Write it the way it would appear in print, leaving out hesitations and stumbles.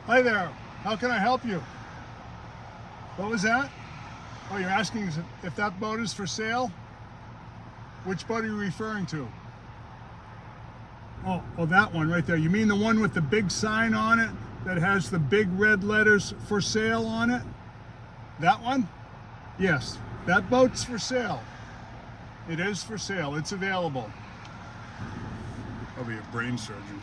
Hi there. How can I help you? What was that? Oh, you're asking if that boat is for sale? Which boat are you referring to? Oh, that one right there. You mean the one with the big sign on it that has the big red letters for sale on it? That one? Yes, that boat's for sale. It is for sale. It's available. I'll be a brain surgeon.